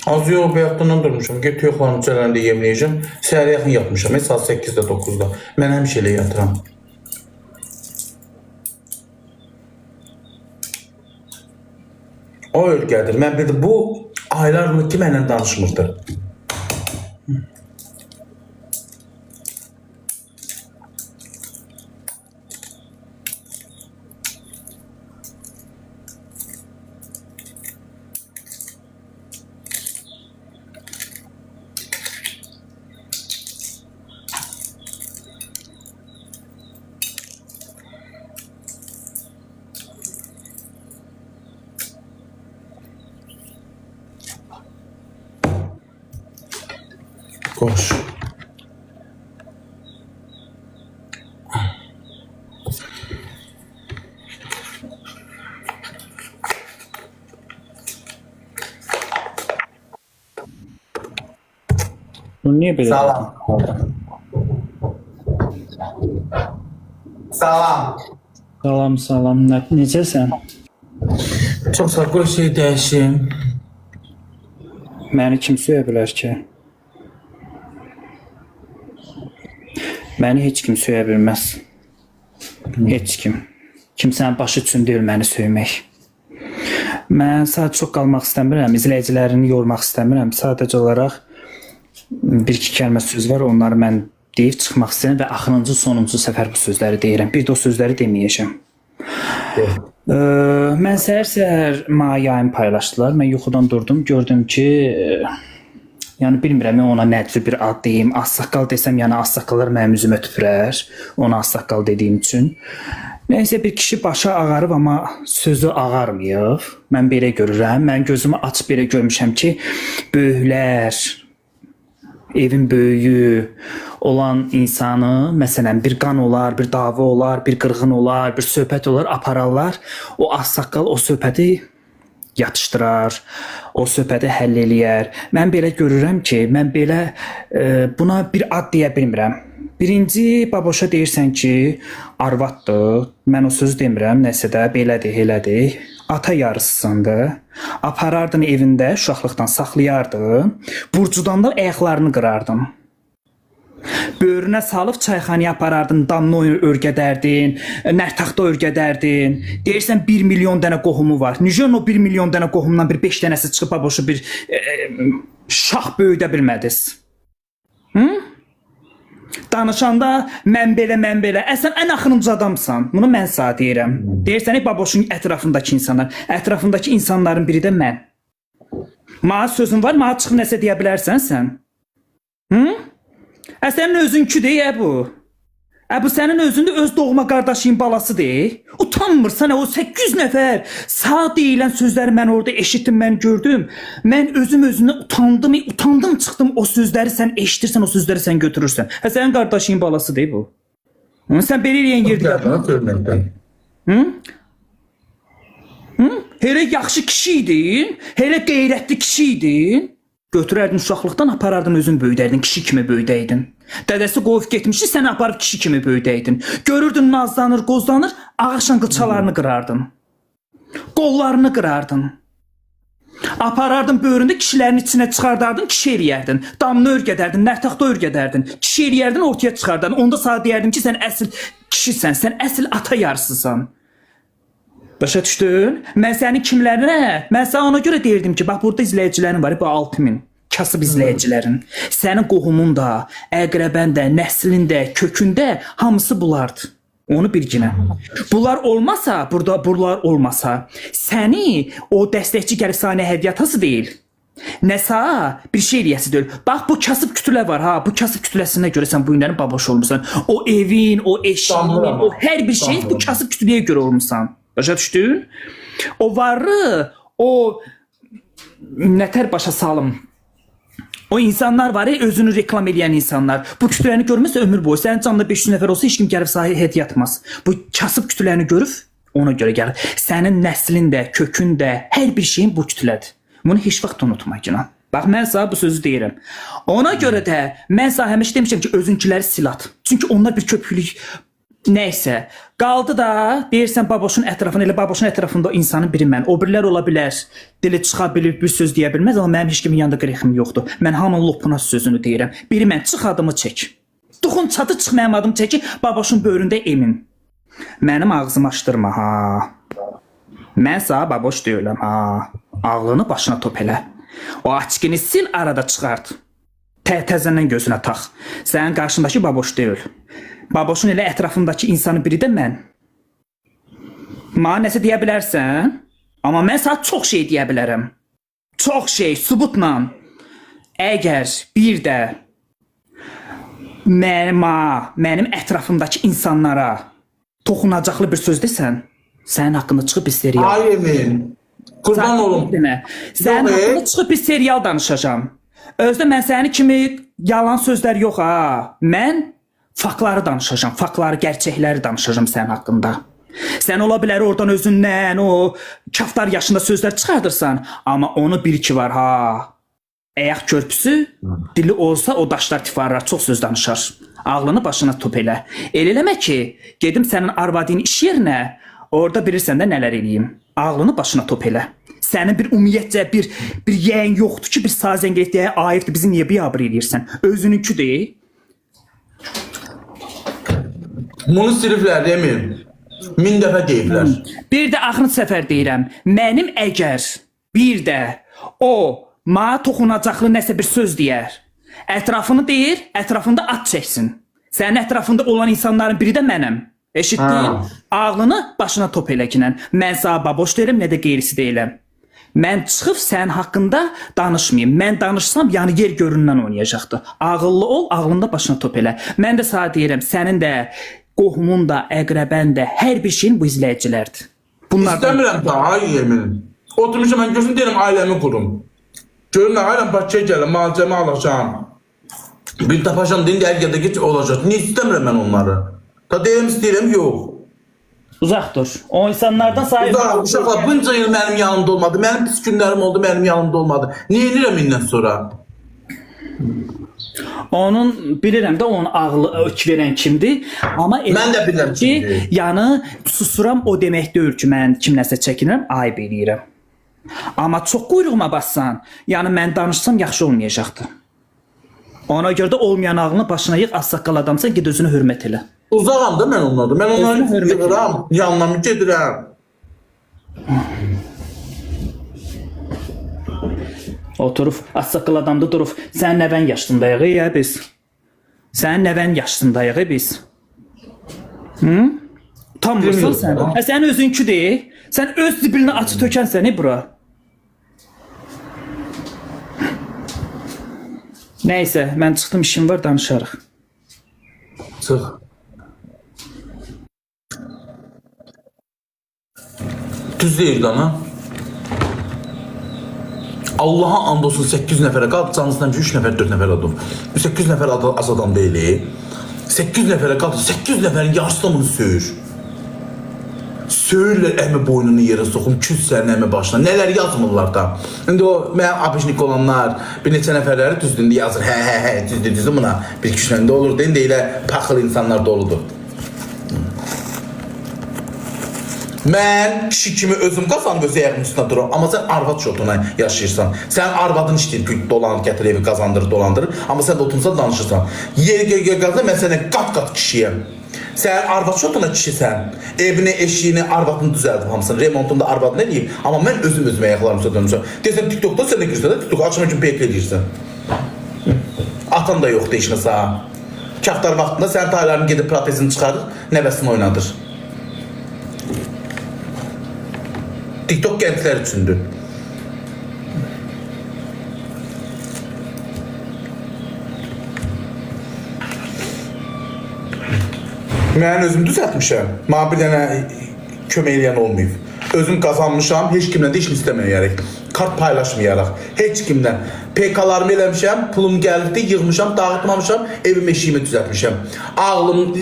Az yox, bayaqdan durmuşam. Get yoxlanıb cələndə yemləyəcəm. Səhərə yaxın yatmışam. Saat 8-də 9-da. Mən həmişə elə yatıram. O ölgədir. Mən bir də bu aylardır ki, mənlə danışmırdı. Koş. Bu niye böyle? Salam. Salam. Salam, salam. Necəsən? Çox sağ qoy şey dəyişim. Məni kim söyə bilər ki? Məni heç kim söyə bilməz. Heç kim. Kimsənin başı üçün deyil məni söymək. Mən sadəcə çox qalmaq istəmirəm, izləyicilərini yormaq istəmirəm. Sadəcə olaraq bir-iki kəlmə söz var, onları mən deyib çıxmaq istəyirəm və axırıncı, sonuncu səfər bu sözləri deyirəm. Bir də o sözləri deməyəcəm. Mən səhər mənə yayın paylaşdılar. Mən yuxudan durdum, gördüm ki, yəni bilmirəm, ona nədir bir ad deyim, ağsaqqal desəm, yəni ağsaqqallar mənim üzümə tüpürər, ona ağsaqqal dediyim üçün. Nəysə bir kişi başı ağarıb, amma sözü ağarmayıb. Mən belə görürəm, mən gözümü açıb belə görmüşəm ki, böyüklər, evin böyüyü olan insanı, məsələn, bir qan olar, bir dava olar, bir qırğın olar, bir söhbət olar, apararlar. O ağsaqqal o söhbəti yatışdırar, o söhbəti həll eləyər. Mən belə görürəm ki, mən belə buna bir ad deyə bilmirəm. Birinci baboşa deyirsən ki, arvaddır. Mən o sözü demirəm, nəsə də belədir, elədir. Ata yarısısındır. Aparardın evində, uşaqlıqdan saxlayardın. Burcudan da ayaqlarını qırardın. Böyrünə salıb çayxanaya aparardın, damla örgədərdin, nərtaxta örgədərdin. Deyirsən 1 milyon dənə qohumu var. Necə o 1 milyon dənə qohumdan bir 5 dənəsi çıxıb baboşu bir şax böyüdə bilmədiniz? Danışanda mən belə. Əsən ən axırıncı adamsan. Bunu mən sənə deyirəm. Deyirsən baboşun ətrafındakı insanlar. Ətrafındakı insanların biri də mən. Mənə sözün var, mənə çıxıb nəsə deyə bilərsən sən? Sənin özünküdür bu. Bu sənin özündə öz doğma qardaşın balasıdır. Utanmırsan, o 800 nəfər sağ deyilən sözləri mən orada eşitdim, mən gördüm. Mən özümə utandım çıxdım, o sözləri sən eşitirsən, o sözləri sən götürürsən. Sənin qardaşın balasıdır bu. Sən belə eləyən yerdə. Elə yaxşı kişi idin, elə qeyrətli kişi idin. Götürərdin uşaqlıqdan, aparardın özün böyüdəydin, kişi kimi böyüdəydin. Dədəsi qoyub getmişdi, sən aparıb kişi kimi böyüdəydin. Görürdün, nazlanır, qozlanır, ağaçla qılçalarını qırardın. Qollarını qırardın. Aparardın böyründə kişilərin içinə çıxardardın, kişi eləyərdin. Damını örgədərdin, nərtaxta örgədərdin. Kişi eləyərdin, ortaya çıxardın. Onda sağ deyərdim ki, sən əsl kişisən, sən əsl ata yarısısan. Başa düşdün? Mən sənin kimlərinə, mən sənə ona görə deyirdim ki, bax burada izləyicilərin var, bu 6000 kasıb izləyicilərin. Sənin qohumun da, əqrəbən də, nəslin də, kökündə hamısı bunlardır. Onu bilginə. Bunlar olmasa, buralar olmasa, səni o dəstəkçi gəlib sənə hədiyyatası deyil. Nəsə bir şey eləyəsi deyil. Bax bu kasıb kütülə var ha, bu kasıb kütüləsinə görə sən bu günlərin baboş olmuşsan. O evin, o eşiyin, o hər bir şeyin bu kasıb kütüləyə görə olmuşsan. Başa düşdün? O varı, o nətər başa salım. O insanlar var, özünü reklam edən insanlar. Bu kütüləni görməsə ömür boyu. Sənin canında 500 nəfər olsa heç kim gəlib sahə hədiyyə atmaz. Bu kasıb kütüləni görüb ona görə gəlir. Sənin nəslin də, kökün də, hər bir şeyin bu kütülədir. Bunu heç vaxt unutma ki. Bax mən sənə bu sözü deyirəm. Ona görə də mən sənə həmişə demişəm ki, özünkiləri sil at. Çünki onlar bir köpüklük Nəysə, qaldı da deyirsən baboşun ətrafında, elə baboşun ətrafında o insanın biri mən. O birilər ola bilər, dili çıxa bilir, bir söz deyə bilməz, amma mənim heç kimin yanında qrexim yoxdur. Mən hamının lopuna sözünü deyirəm. Biri mən, çıx adımı çək. Duxun çatı çıx mənim adım çəki, baboşun böyründə emin. Mənim ağzımı açdırma ha. Mən sağ baboş deyiləm ha. Ağlını başına top elə. O açkini sil arada çıxart. Təzəndən gözünə tax. Sənin qarşındakı baboş deyil. Baboşun elə ətrafındakı insanın biri də mən. Mənə nəsə deyə bilərsən, amma mən sənə çox şey deyə bilərəm. Çox şey, sübutla. Əgər bir də mənim ətrafımdakı insanlara toxunacaqlı bir söz desən, sənin haqqında çıxıb bir serial. Ay Emin, qurban olum. Sənin haqqında çıxıb bir serial danışacağam. Özdə mən səni kimi yalan sözlər yox ha. Mən faktları danışacağam, faktları, gerçəkləri danışacağam sənin haqqında. Sən ola bilər oradan özündən o kaftar yaşında sözlər çıxardırsan, amma onu bir iki var ha. Ayaq körpüsü, dili olsa o daşlar tifarlar, çox söz danışar. Ağlını başına top elə. Eləmə ki, gedim sənin arvadın iş yerinə, orada bilirsən də nələr eləyim. Ağlını başına top elə. Sənin bir ümumiyyətcə bir yeğen yoxdur ki, bir sazəngələtliyə aiddir, bizi niyə biabır eləyirsən? Özününki deyil. Bunu siliflər Emin. 1000 dəfə deyiblər. Bir də axırıncı səfər deyirəm. Mənim əgər bir də o mənə toxunacaqlı nəsə bir söz deyər, ətrafını deyir, ətrafında at çəksin. Sənin ətrafında olan insanların biri də mənəm. Eşitdin? Ağlını başına top elə ki, mən sağ baboş deyirəm, nə də qeyrisi deyiləm. Mən çıxıb sənin haqqında danışmayayım. Mən danışsam, yəni yer göründən oynayacaqdı. Ağıllı ol, ağlında başına top elə. Mən də sağ deyirəm, sənin də, qohumun da, əqrəbən də, hər bir şeyin bu izləyicilərdir. İstəmirəm da, ay Emin. Oturmuşam, mən gözüm deyirəm, ailəmi qurum. Görün, ailəm Bakıya gələm, malcəmi alacağım. Bir tapacağım, deyim, gəlgədə geç olacaq. Niyə istəmirəm mən onları? Da deyim, istəyirəm, yox. Uzaq dur. O insanlardan sahip... Uzaq, uşaqlar, bunca il mənim yanımda olmadı. Mənim pis günlərim oldu, mənim yanımda olmadı. Niyə edirəm indən sonra? Onun, bilirəm də onun ağlı verən kimdir. Amma Mən də bilirəm kimdir. Yəni, susuram o demək deyil ki, mən kimləsə çəkinirəm, ayıb eləyirəm. Amma çox quyruğuma bassan, yəni mən danışsam yaxşı olmayacaqdı. Ona görə də olmayan ağlını başına yığ, az saqqal adamsan, ged özünü hörmət elə. Uzağam da mən onlardır. Mən onları yığıram, yanına mı gedirəm? Oturub, az saqqal adamda durub, sənin nəvən yaşındayıq ya biz. Sənin nəvən yaşındayıq biz. Tam vursan sən. Sənin özünkü deyil. Sən öz zibilini açı tökənsən bura. Nəysə, mən çıxdım, işim var, danışarıq. Çıx. Düz deyir dana. Allah'a and olsun 800 nəfərə qaldı, canlısından 3 nəfər, 4 nəfər adam. 800 nəfər az adam deyil. 800 nəfərə qaldı, 800 nəfərin yarısı da bunu söyür. Söyürlər əmi boynunu yerə soxum, küs sənin əmi başına. Nələr yazmırlar da. İndi o, mənim abişnik olanlar, bir neçə nəfərləri düzdür, yazır, düzdür buna. Bir kişiləndə olur, deyil, elə paxıl insanlar doludur. Mən kişi kimi özüm qazanıb öz ayağımın üstündə durum, amma sən arvad şotuna yaşayırsan. Sən arvadın işləyir, dolanır, gətir evi qazandırır, dolandırır, amma sən də oturmuşsan danışırsan. Yeri qazanır, mən sənə qat-qat kişiyəm. Sən arvad şotuna kişisən, evini, eşiyini, arvadını düzəldib hamısını, remontunu da arvadını eləyib, amma mən özüm ayaqlarımıza dönmüşəm. Deyəsən, TikTok'da sən də girsən də, TikTok açmaq üçün peyk edirsən. Atan da yoxdur işinə sağa. Kaftar vaxtında sən taylarını gedib protezini çıxarır, nəvəsini oynadır. TikTok gənclər üçündür. Mən özüm düzəltmişəm. Mənə bir dənə kömək eləyən olmayıb. Özüm qazanmışam, heç kimdən də işini istəməyərək. Kart paylaşmayaraq, heç kimdən. PK-larımı eləmişəm, pulum gəlibdi, yığmışam, dağıtmamışam, evim eşiyimi düzəltmişəm. Ağlım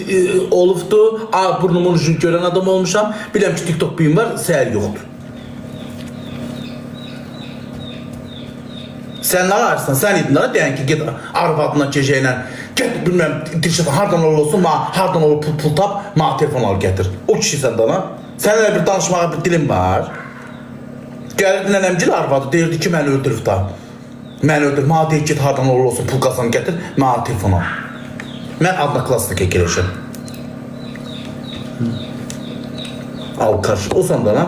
olubdu, burnumun ucunu görən adam olmuşam. Biləm ki, TikTok biyim var, səhər yoxdur. Sən nə ararsan, sən idin deyən ki, ged arvadına gecəylə Get bilmem Dilşad hardan olsun, hardan olur pul tap, ma telefon al getir. O kişi səndən ha. Sənin elə bir danışmağa bir dilin var. Gəlirdi nənəmgil arvadı deyirdi ki, məni öldürüb da. Məni öldürüb, ma deyir git hardan olsun pul qazan getir, ma telefon al. Mən adına klasda kekeleşim. Al karşı, o səndən ha.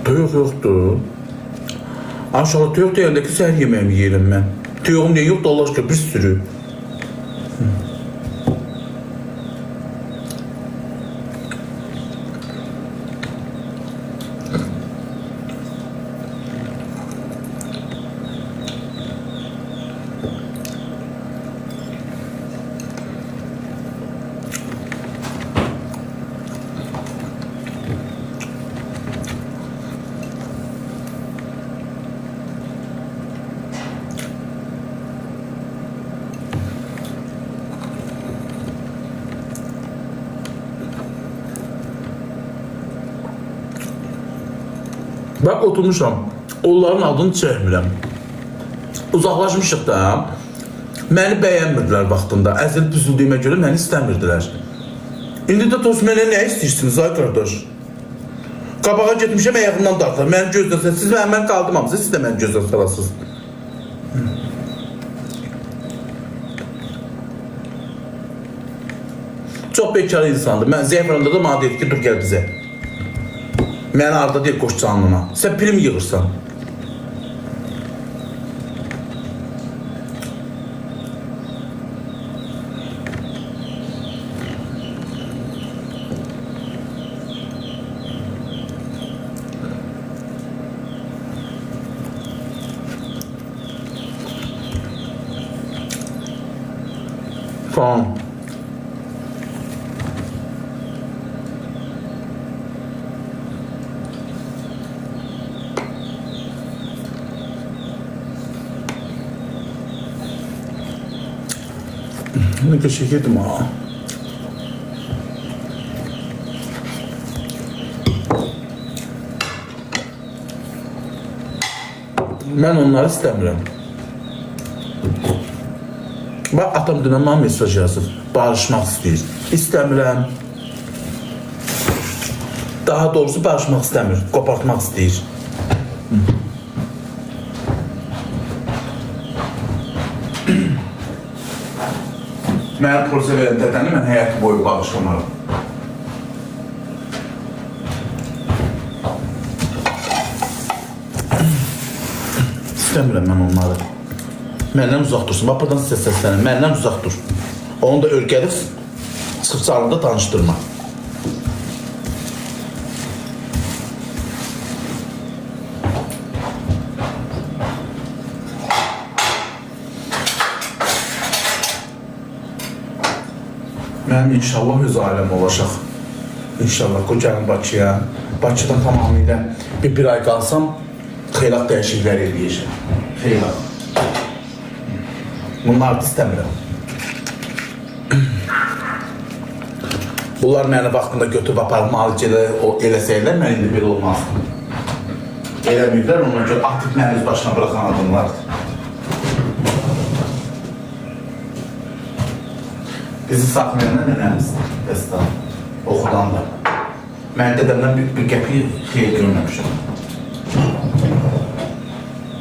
Tüyük yoktu. Aşağı tüyük deyəndəki səhər yeməyimi yerim mən. Tüyüğüm niyə yoxdur Allah aşkına bir sürü. Bak oturmuşam. Onların adını çəkmirəm. Uzaqlaşmışıq da. Məni bəyənmirdilər vaxtında. Əzilib büzüldüyümə görə məni istəmirdilər. İndi də toz mənə nə istəyirsiniz ay qardaş? Qabağa getmişəm, ayağımdan dartlar. Məni gözləsəz, siz mən qaldımamsınız, siz də məni gözləsəlasınız. Çox bekar insandır. Mən Zeyfranda da mənə dedi ki, dur gəl bizə. Məni arada deyil qoş canlına. Sən prim yığırsan. Tamam. Ne teşekkür ederim ha. Ben onları istemiyorum. Bak atam dünən mənə mesaj yazır. Barışmaq istəyir. İstəmirəm. Daha doğrusu barışmaq istəmir. Qopartmaq istəyir. Mənə polisə verən dədəni mən həyatı boyu bağışlamaram. İstəmirəm mən onları. Məndən uzaq dursun. Bax, buradan sizə səslənəm. Məndən uzaq dur. Onu da örgəlib, çıxıb çağırında tanışdırma. Mənim inşallah öz ailəm olacaq. İnşallah qocanım Bakıya. Bakıdan tamamilə bir ay qalsam, xeylaq dəyişiklər edəcəm. Xeylaq. Bunları da istəmirəm. Bunlar məni vaxtında götürüb aparıb müalicədə eləsəylər, mən indi belə olmazdım. Eləməyiblər, ona görə aktiv məni öz başına bıraxan adımlardır. Bizi saxlayanlar nənəmizdir, dəstən, oxudan da. Mən dədəmdən bir qəpi xeyir görməmişəm.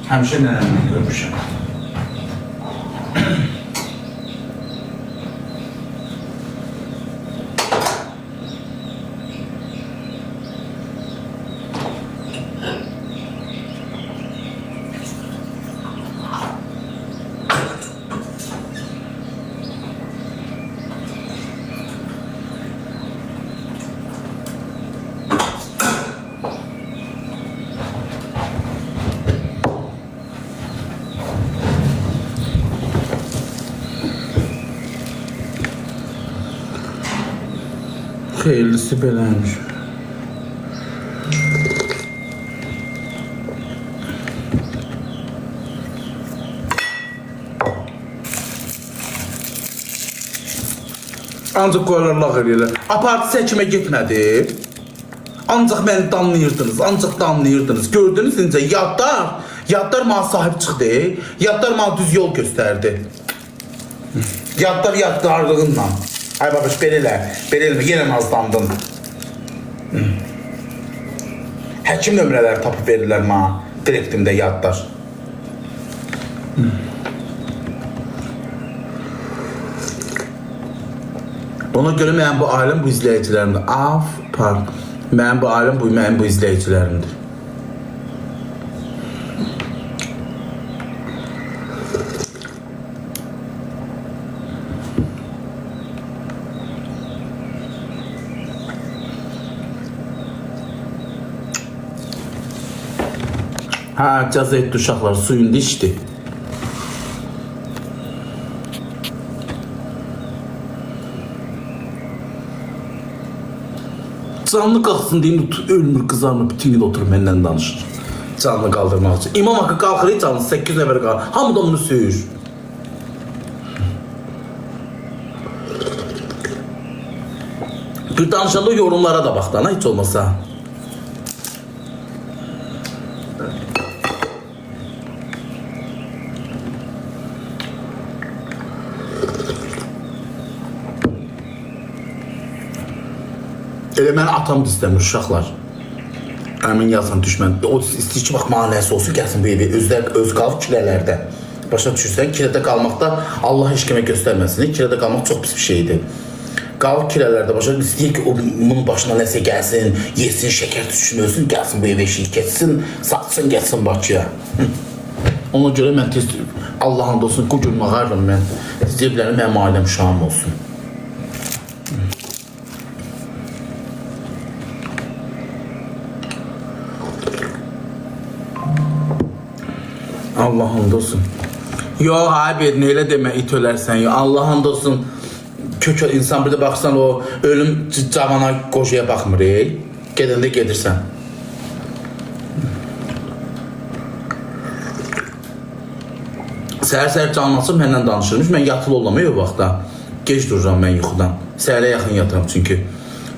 Həmişə nənəmdən görmüşəm. Hayırlısı belaymış. Ancaq qoyarlar eləyirlər. Apartı həkimə getmədi. Ancaq məni danlayırdınız. Gördünüz necə yadlar mənə sahib çıxdı. Yadlar mənə düz yol göstərdi. Yadlar yadlarlığınla. Ay babaş, belə elə, yenə nazlandın. Həkim nömrələri tapıb verirlər mənə. Direktimdə yadlar. Ona görə mənim bu ailəm bu izləyicilərimdir. Mənim bu ailəm mənim bu izləyicilərimdir. Hə, cəza etdi uşaqlar, suyunda içdi. Canlı qalxsın deyim, ölmür, qızarmır, bütün gün oturur məndən danışır. Canlı qaldırmaq üçün. İmam haqqı qalxır, canlı 8 nəfər qalır. Hamı da onu söyür. Bir danışanda yorumlara da bax da, heç olmasa. Elə məni atam da istəmir uşaqlar. Əmin yazan düşmən. O istəyir ki, bax, manəsi olsun, gəlsin bu evi. Öz qalıb kilələrdə. Başa düşürsən, kilədə qalmaqda Allah heç kimə göstərməsin. Kilədə qalmaq çox pis bir şeydir. Qalıb kilələrdə başa istəyir ki, onun başına nəsə gəlsin, yesin, şəkər düşsün, ölsün, gəlsin bu evə işi, keçsin, satsın, gəlsin Bakıya. Ona görə mən tez, Allah'ın olsun, bu gün mağarım mən. Ceblərim mənim ailəm uşağım olsun. Allah'ın olsun. Yo abi, neyle deme, it ölərsən yo. Allah'ın olsun. Kök insan bir de baksan o ölüm cavana qoşuya baxmır. Gedəndə gedirsən. Səhər-səhər canlansın məndən danışırmış. Mən yatılı olmamı o vaxtda. Gec dururam mən yuxudan. Səhərə yaxın yatıram çünki.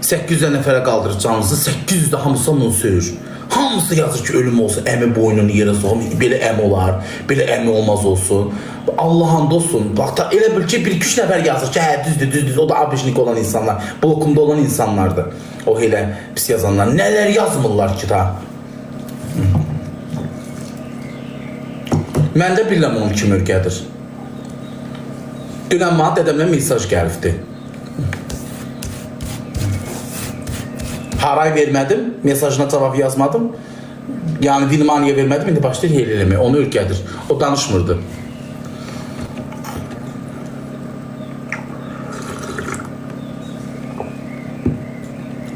800 nəfərə qaldırır canlısı. 800 də hamısı onu söyür. Hamısı yazır ki, ölüm olsun, əmi boynunu yerə soğum, belə əmi olar, belə əmi olmaz olsun. Allah'ın olsun, bax da elə bil ki, 1-2 nəfər yazır ki, hə, düzdür, o da abişlik olan insanlar, blokumda olan insanlardır. O elə pis yazanlar, nələr yazmırlar ki da. Məndə biləm onun kimi ürgədir. Dünən mənə dədəmlə mesaj gəlibdi. Haray vermədim, mesajına cavab yazmadım. Yani dinmaniye vermədim, indi başlayır heyl eləmək. Onu ürkədir. O danışmırdı.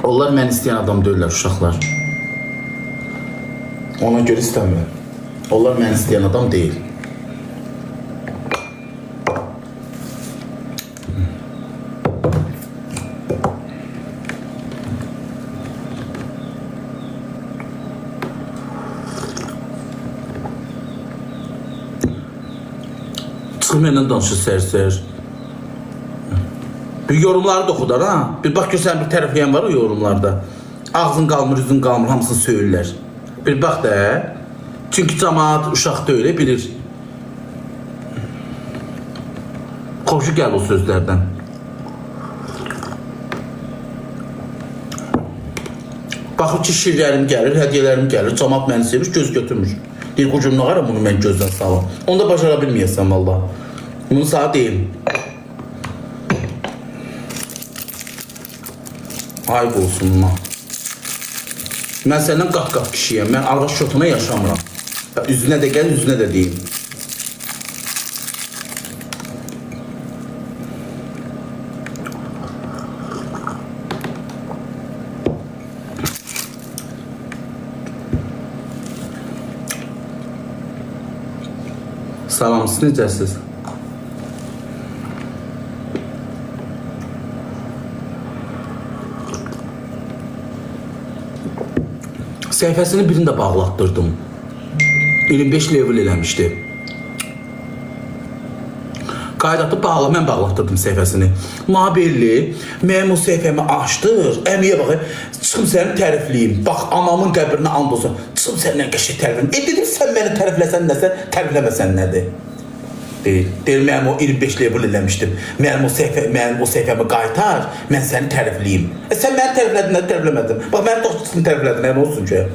Onlar mən istəyən adam deyirlər uşaqlar. Ona görə istəmirəm. Onlar mən istəyən adam deyil. Mənlə danışır sər-sər. Bir yorumları da oxudar ha. Bir bax görsən bir tərəfləyən var o yorumlarda. Ağzın qalmır, üzün qalmır, hamısını söyürlər. Bir bax da. Çünki cəmaat uşaq da öyle bilir. Xoşu gəl o sözlərdən. Baxır ki, şirlərim gəlir, hədiyyələrim gəlir, cəmaat məni sevir, göz götürmür. Deyir, qucumluğa ara bunu mən gözdən salım. Onu da başara bilməyəsəm valla. Bunu sana deyim. Ayıb olsun buna. Mən səndən qat-qat kişiyəm. Mən arva şotuna yaşamıram. Üzünə də gəl, üzünə də deyim. Salam, siz necəsiz? Səhifəsini birini də bağlatdırdım. 25 level eləmişdi. Qaydatı bağla, mən bağlatdırdım səhifəsini. Mabelli, mənim o səhifəmi açdır, əmiyə baxı, çıxım səni tərifləyim. Bax, anamın qəbrinə and olsun, çıxım səndən qəşək tərifləyim. Dedim, sən məni tərifləsən nəsə, tərifləməsən nədir? Deyir, mənim o 25 level eləmişdim. Mənim o səhifəmi qaytar, mən səni tərifləyim. Sən məni təriflədin, nədir tərifləmədin? Bax, mənim dostunu təriflədin, nə olsun ki?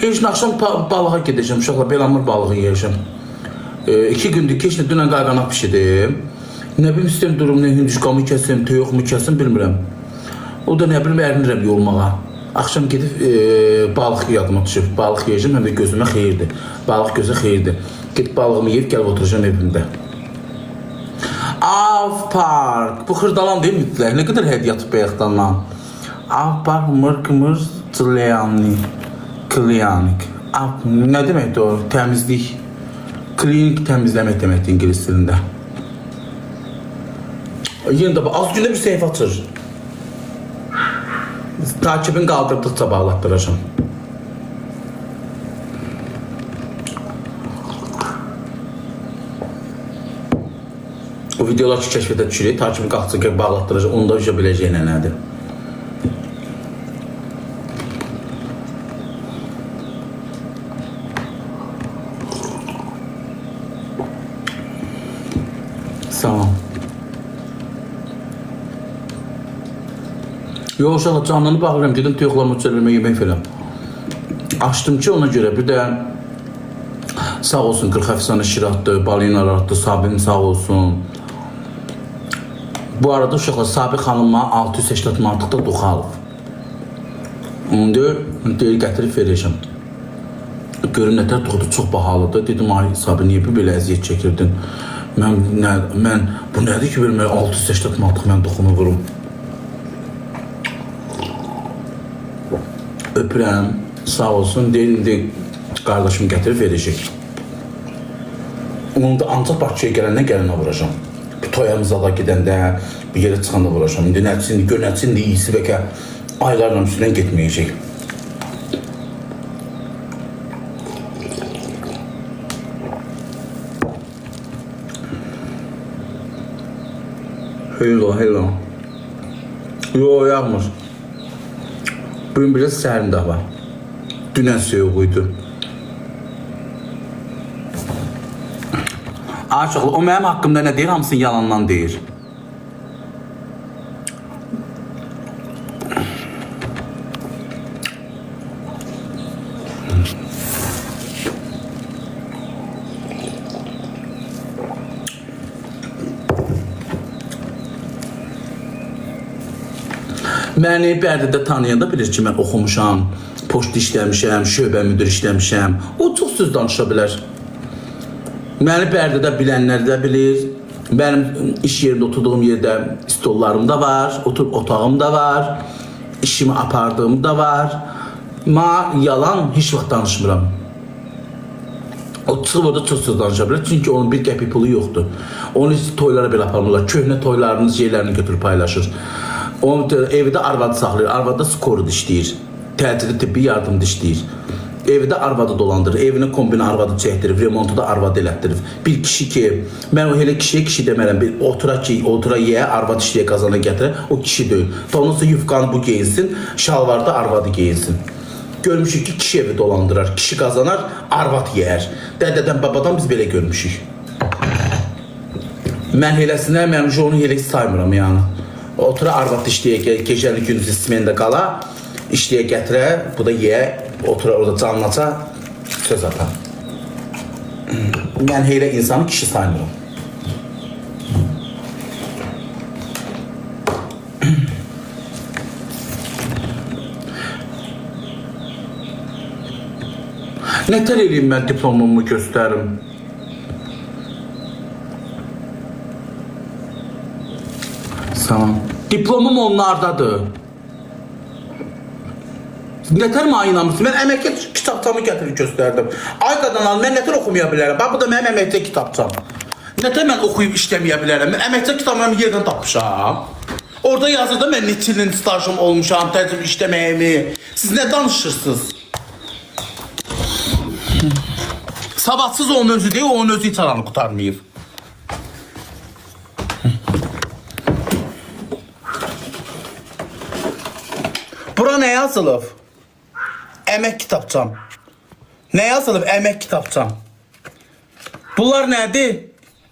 Heç axşam balığa gedəcəm, uşaqla belamır balığı yiyəcəm. 2 gündür ki, işte dünən qayğanaq pişirdim. Nə bilim istəyim durum, nə hündüşqamı kəsim, töyuqmu kəsim, bilmirəm. O da nə bilim ərinirəm yolmağa. Axşam gedib balıq yadıma düşüb, balıq yiyəcəm, həm də gözümə xeyirdir. Balıq gözə xeyirdir. Gedib balığımı yiyib, gəlib oturacam evimdə. Avpark, bu xırdalan deyil mütləq, nə qədər hədiyyə atıb bayaqdandan. Avpark, mırk, Tliyanik. Nə deməkdir o? Təmizlik. Klinik təmizləmək deməkdir ingilis dilində. Yenə də az gündə bir səhifə açır. Takibin qaldırdıqca bağlatdıracam. O videolar ki, kəşfədə düşürək, takibin qalxdıqca bağlatdıracam. Onu da uca biləcək nədir. Tamam. Yox, uşaqlar, canlarını bağlayıram, gedim tüyoxlarımı çölürmə yemək falan. Açdım ki, ona görə bir də sağ olsun 40 əfsanə şiratdır, balinalar artdı, Sabim sağ olsun. Bu arada uşaqlar, Sabi xanıma 680 mantıqda duxa alıb. Onu deyir, gətirib verəcəm. Görün, nətər duxudur, çox bahalıdır. Dedim, ay Sabi, niyə belə əziyyət çəkirdin? Mən bu nədir ki, vermək 680 manatıq mən duxunu vurum. Öpürəm, sağ olsun, deyil, qardaşım gətirib verəcək. Onu da ancaq Bakıya gələnə vuracam. Bir toyamıza da gedəndə, bir yerə çıxanda vuracam. İndi nəçin iyisi bəlkə aylarla üstündən getməyəcək. Hello. Yo, yağmur. Bugün biraz sərin hava. Dünən soyuğuydu. Aşıqlı, o mənim haqqımda nə deyir, hamısını yalandan deyir. Məni Bərdədə tanıyanda bilir ki, mən oxumuşam, poçt işləmişəm, şöbə müdür işləmişəm. O çox söz danışa bilər. Məni Bərdədə bilənlər də bilir. Mənim iş yerində oturduğum yerdə stollarım da var, oturub otağım da var, işimi apardığım da var. Yalan heç vaxt danışmıram. O çıxıb orada çox söz danışa bilər, çünki onun bir qəpik pulu yoxdur. Onu toylara belə aparmırlar, köhnə toylarının şeylərini götürüb paylaşır. Onu evdə arvadı saxlayır, arvadı skoru dişləyir, təcili tibbi yardım dişləyir. Evdə arvadı dolandırır, evinin kombini arvadı çəkdirir, remontu da arvadı elətdirir. Bir kişi ki, mən o elə kişi demərəm, bir otura yeyə, arvad işləyə qazana gətirə, o kişi deyil. Ondan sonra yufqanı bu geyinsin, şalvarda arvadı geyinsin. Görmüşük ki, kişi evi dolandırar, kişi qazanar, arvad yeyər. Dədədən, babadan biz belə görmüşük. Mən eləsinə, mən onu elə saymıram yəni. Otura arvad işləyə, gecəli gündüz ismində qala, işləyə gətirə, bu da yeyə, otura orada canlaca, söz atan. Mən elə insanı kişi saymıram. Nətər eləyim mən diplomumu göstərim? Tamam. Diplomum onlardadır. Nətər mənə inanmırsın? Mən əmək kitabçamı gətirib göstərdim. Ay qadınlar, mən nətər oxumaya bilərəm? Bax, bu da mənim əməkçi kitabçam. Nətər mən oxuyub işləməyə bilərəm? Mən əməkçi kitabımı yerdən tapmışam. Orada yazırdı mən neçə ilin stajım olmuşam, təcrübə işləməyimi. Siz nə danışırsınız? Savadsız onun özü deyil, onun özü hiç aranı kurtarmayıb. Bura nə yazılıb? Əmək kitabçam. Nə yazılıb? Əmək kitabçam. Bunlar nədir?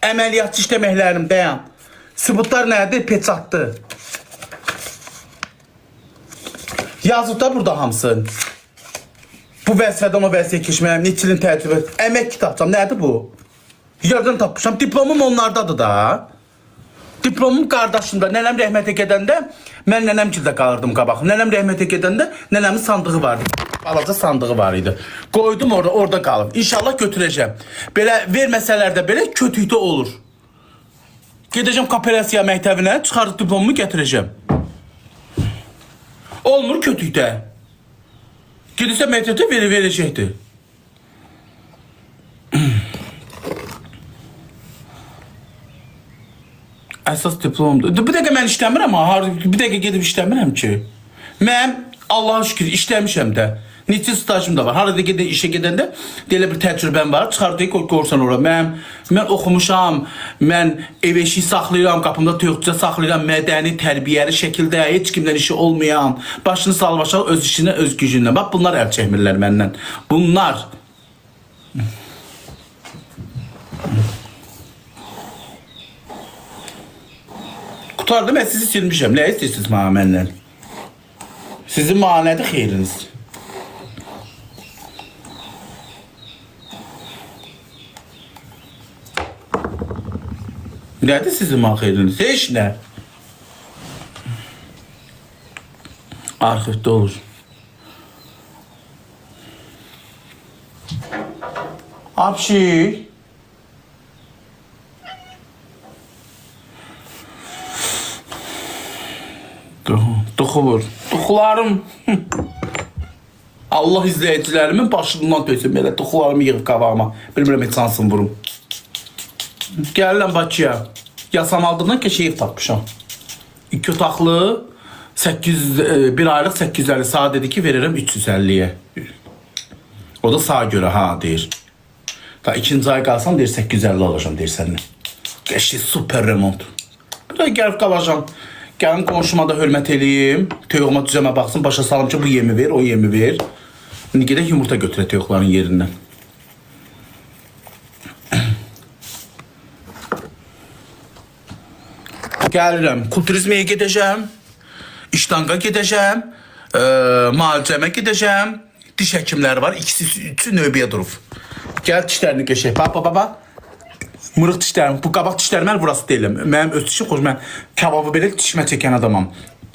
Əməliyyatçı işləməklərim, dayan. Sübutlar nədir? Peçatlı. Yazıb da burada hamısı. Bu vəzifədən o vəzifəyə keçməyəm, neçə ilin təcrübə. Əmək kitabçam, nədir bu? Yerdən tapmışam, diplomum onlardadır da. Diplomum qardaşımda, nənəm rəhmətə gedəndə, mən nənəmgildə qalırdım qabaq. Nənəm rəhmətə gedəndə, nənəmin sandığı vardı. Balaca sandığı var idi. Qoydum orada qalıb. İnşallah götürəcəm. Belə verməsələr də belə kötükdə olur. Gedəcəm kooperasiya məktəbinə, çıxardıb diplomumu gətirəcəm. Olmur kötükdə. Gedirsə məktəbdə verəcəkdir. Əsas diplomdur. Bir dəqiqə mən işləmirəm ha. Bir dəqiqə gedib işləmirəm ki. Mən Allah'a şükür işləmişəm də. Neçə stajım da var. Harada işə gedəndə elə bir təcrübəm var. Çıxardıq görsən ora. Mən oxumuşam. Mən ev eşiyi saxlayıram. Qapımda toyuqçuda saxlayıram. Mədəni, tərbiyəli şəkildə heç kimdən işi olmayan. Başını salıb aşağı öz işinə, öz gücünlə. Bax bunlar əl çəkmirlər məndən. Bunlar. Qutardım, mən sizi silmişəm. Nə istəyirsiniz məndən? Sizin manədir xeyriniz. Nədir sizin xeyriniz? Heç nə. Arxivdə olur. Apşik. Duxulur. Duxularım. Allah izləyicilərimin başından töysün. Belə duxularımı yığıb qabağıma. Bilmirəm heç hansını vurum. Gəlirəm Bakıya. Yasamaldığımdan keşeyif tapmışam. 2 otaqlı 1 aylıq 850 saat dedi ki verirəm 350'ye. O da sağa göre ha deyir. Da 2. ay qalsam deyir 850 alacağım deyir səndən. Qəşi super remont. Bir də gəlib qalacağım. Gəlim qonşuma da hörmət eləyim. Toyuğuma düzəmə baxsın, başa salım ki bu yemi ver, o yemi ver. İndi gedək yumurta götürək toyuqların yerindən. Gəlirəm, kulturizməyə gedəcəm, iştanqa gedəcəm, müalicəmə gedəcəm, diş həkimləri var, üçü növbəyə durub. Gəl dişlərini geçək, baba. Mırıq dişlərim, bu qabaq dişlərim mən burası deyiləm. Mənim öz dişim xoş, mən kebabı belə dişimə çəkən adamam.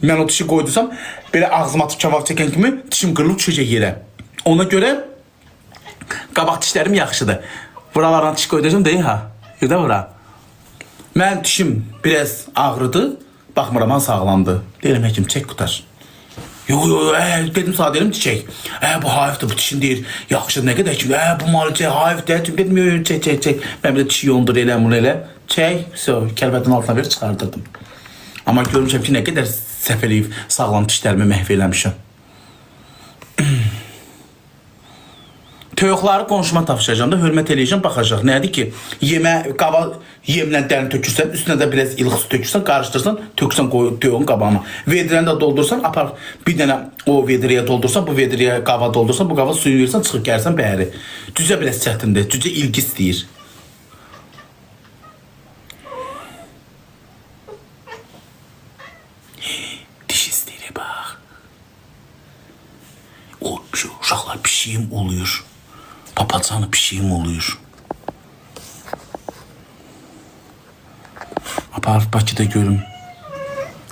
Mən o dişi qoyduysam, belə ağzıma atıb kebab çəkən kimi dişim qırılıb düşəcək yerə. Ona görə qabaq dişlərim yaxşıdır. Buralardan diş qoydacam deyil ha, yürdə bura. Mən dişim biraz ağrıdı, baxmıram ha sağlamdı. Deyirəm həkim çək qutar. Yox, dedim sağ deyirəm çək. Bu hayıfdır, bu dişin deyir, yaxşı nə qədər ki, bu malicə hayıfdır, dedim çək. Mən bir də dişi yondur elə, bunu elə. Çək, kəlbətin altına verib çıxardırdım. Amma görmüşəm ki, nə qədər səhv eləyib sağlam dişlərimi məhv eləmişəm. Toyuqları qonşuma tapışacağım da hörmət eləyəcəm, baxacaq. Nədir ki, yemlə dərin tökürsən, üstünə də biraz ilıq su tökürsən, qarışdırsan, tökürsən toyuğun qabağına. Vedrəni də doldursan, apar bir dənə o vedriyə doldursan, bu vedriyə qava doldursan, bu qava suyu verirsən, çıxıb gəlsən bəri. Cücə biraz çətindir, cücə ilgi istəyir. Diş istəyir, bax. O uşaqlar pişiyim oluyor. Papacanı pişiyim oluyor. Aparıb Bakıda görüm.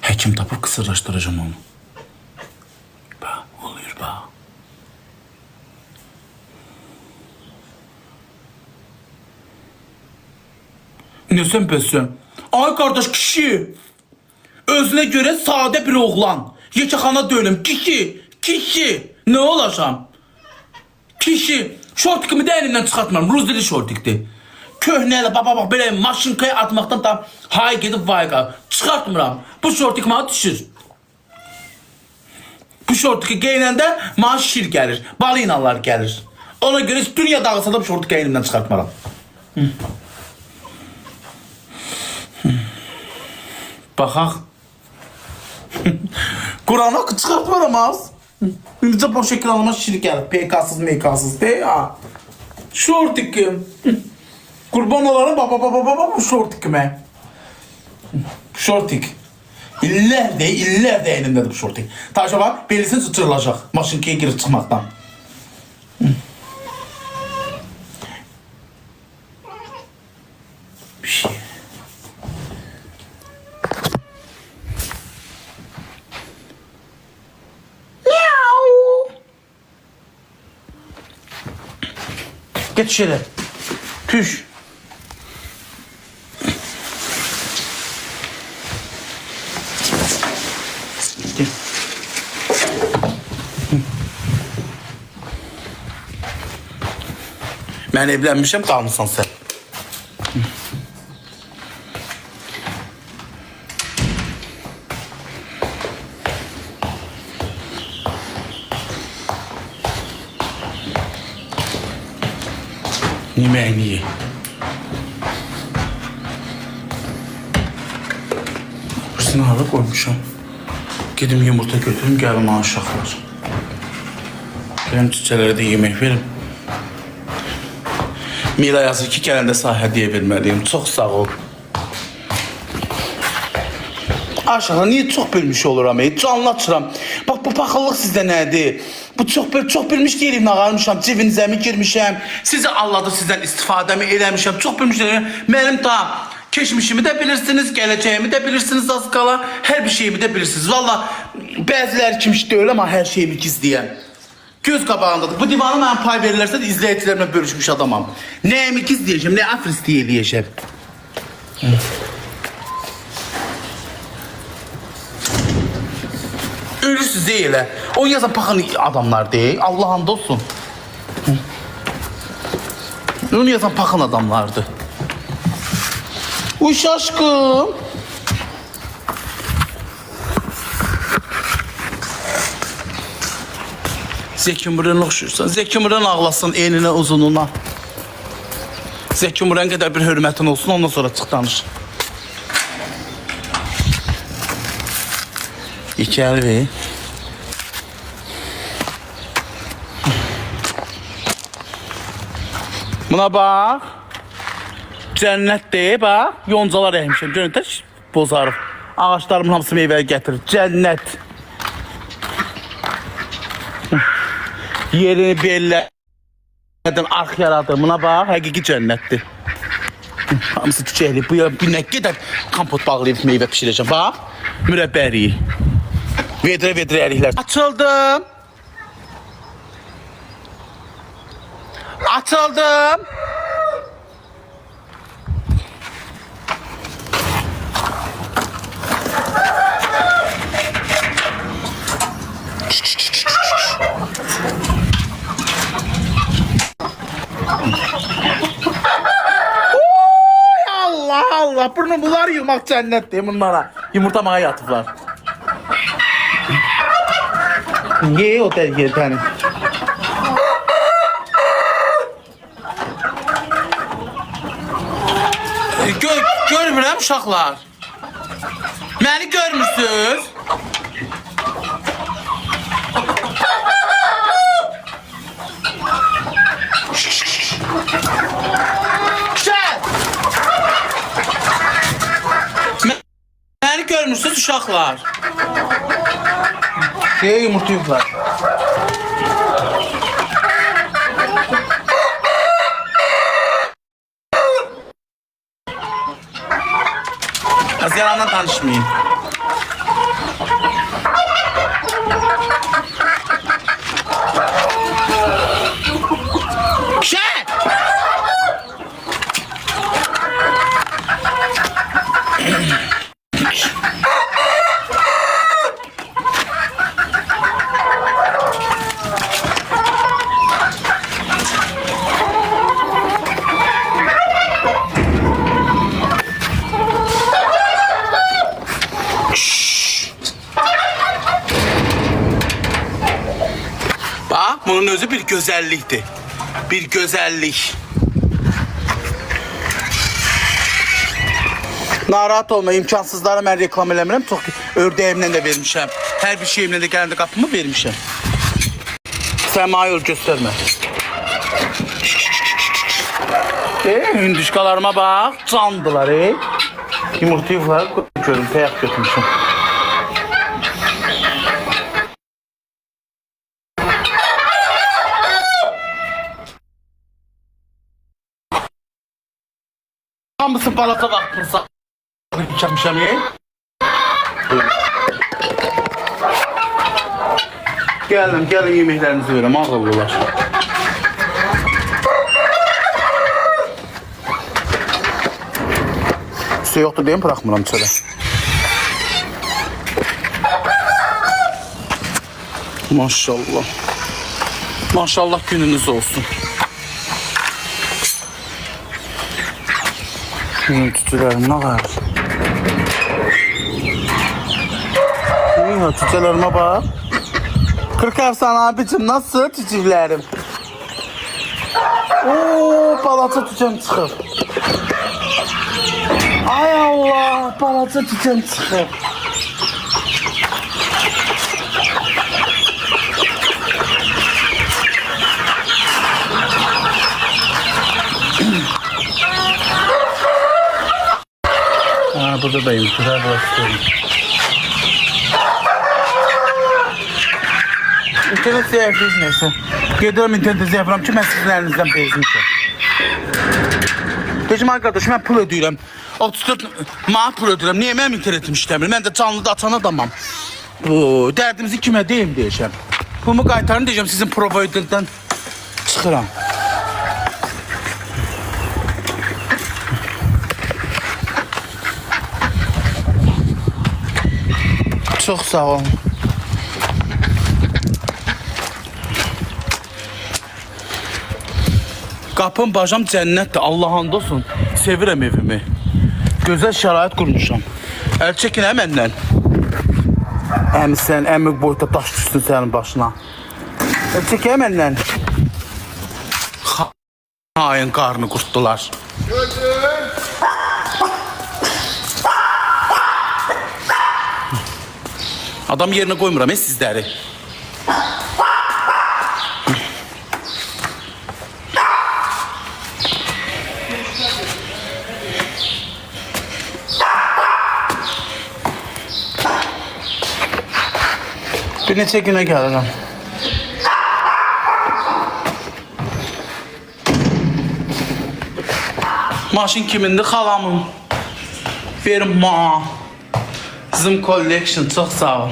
Həkim tapıb qısırlaşdıracağım onu. Bax, oluyor bax. Nəsən bəsən? Ay qardaş kişi. Özünə görə sadə bir oğlan. Yekəxana dönüm. Kişi. Ne olacağım? Kişi. Şortikimi də əlimdən çıxartmıram. Ruz dili şortikdir. köhnələ baba belə maşınkaya atmaqdan da hay gedib vayqa. Çıxartmıram. Bu şortik mənə düşür. Bu şortiki geyinəndə mənə şir gəlir. Balinalar gəlir. Ona görə heç dünya dağılsa da bu şortiki əynimdən çıxartmaram. Baxaq. Qur'an haqqı çıxartmaram az. İncə boş ekranıma şir gəlir. PK-sız, MK-sız. Şortiki. Qurban olarım baba bu şortikimə. Şortik. İllər də əynimdədir bu şortik. Taşa bax, belisin sıçırılacaq. Maşınkaya girib çıxmaqdan. Bir şey. Geç şöyle. Tüş. Gel. Ben evlenmişim, kalmışsan sen. Yemeğini. Bursunu alıp koymuşum. Gedim yumurta götürüm, gelin bana uşaqlar. Gelin çiçeklere de yemek verim. Mira yazır ki, gələndə sağ hədiyyə verməliyim. Çox sağ ol. Aşağı, niye çok bilmiş oluram? Hiç anlatıram. Bak bu paxıllıq sizdə nədir? Bu çox bilmiş deyilim, ağarmışam, civinizə mi girmişəm, sizi alladı, sizdən istifadəmi eləmişəm, çox bilmiş deyirəm. Mənim da keçmişimi də bilirsiniz, gələcəyimi də bilirsiniz az qala, hər bir şeyimi də bilirsiniz. Valla bəziləri kimi deyil ama hər şeyimi gizləyəm. Göz qabağındadır. Bu divanı mənə pay verirlərsə də izləyicilərimlə bölüşmüş adamam. Nəyimi gizləyəcəm, nə afristi eləyəcəm. Ölürsüz elə. O yazan paxın adamlar deyil. Allah'ın olsun. Onu yazan paxın adamlardı. Uy şaşkım. Zeki Müren oxşuyursan. Zeki Müren ağlasın enine uzununa. Zeki Müren qədər bir hörmətin olsun, ondan sonra çıx danış. İki əl ver. Buna bax. Cənnətdir, bax. Yoncalar əkmişəm. Görün, tək bozarıb. Ağaçlarımın hamısı meyvəli gətirir. Cənnət. Yerini bellədən arx yaradır. Buna bax, həqiqi cənnətdir. Hamısı çiçəkli. Bu bir nə qədər kompot bağlayıb meyvə pişirəcəm. Bax, mürəbbəriyi. Vedrə əriklər. Açıldım. Açıldım. Allah Allah, bunu bunlar yumaq cənnətdir bunlara. Yumurtamağa yatıblar. Ye o yerdən. Görmürəm uşaqlar. Məni görmürsünüz? Məni görmürsünüz uşaqlar? Yumurta yuflar. Az yalandan tanışmayın. gözəllikdir. Bir gözəllik. Narahat olma, imkansızlara mən reklam eləmirəm. Çox ördəyimlə də vermişəm. Hər bir şeyimlə də gələndə qapımı vermişəm. Səma yol göstərmə. Hündüşkalarıma bax, candılar. Yumurtayı var, görüm, təyək götürmüşəm. Hamısı balata vaxtırsa çəkmişəm. Gəlin yeməklərinizi verəm, ağıllılar. Su yoxdur deyim, bıraxmıram içəri. Maşallah. Maşallah gününüz olsun. Tütülərim nə var? Tütülərime bak. 40 Arslan abicim, nasıl tütülerim? Ooo, balaca tütüm çıxır. Ay Allah, balaca tütüm çıxır. Burada da yumurtalar başlıyorum. İnternet zəifliyiz neyse. Gedirəm internete zəifram ki, mən sizin əlinizdən bezmişəm. Deyəcəm, arkadaş, mən pul ödəyirəm. 34 manat pul ödəyirəm. Niyə mənim internetim işləmir? Mən də canlıda açan adamam. Dərdimizi kimə deyim deyəcəm. Pulumu qaytarın deyəcəm, sizin providerdən çıxıram. Çox sağ olun. Qapım, bacam cənnətdir. Allah and olsun. Sevirəm evimi. Gözəl şərait qurmuşam. Əl çəkin məndən. Əmi sən, əmi boyda daş düşsün sənin başına. Əl çəkin məndən. Hain qarnı qurtdular. Adam yerine koymuram sizləri. Bir neçə günə gəlirəm. Maşın kimindir? Xalamın. Verin ma. Zoom Collection, çok sağ ol.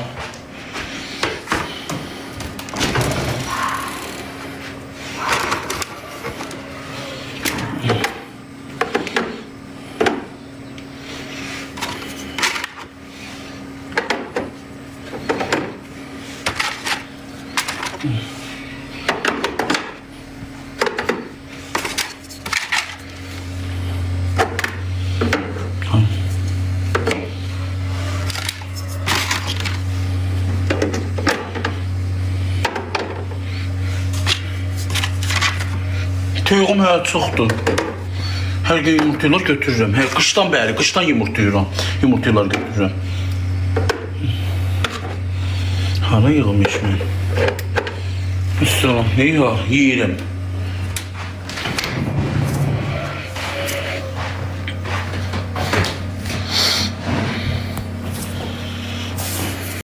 Tüyğüm hələ çoxdur. Hər gün yumurtaylar götürürəm. Qışdan bəri, qışdan yumurtaylar götürürəm. Hara yığılmış mən? Üstəlam, yeyirəm.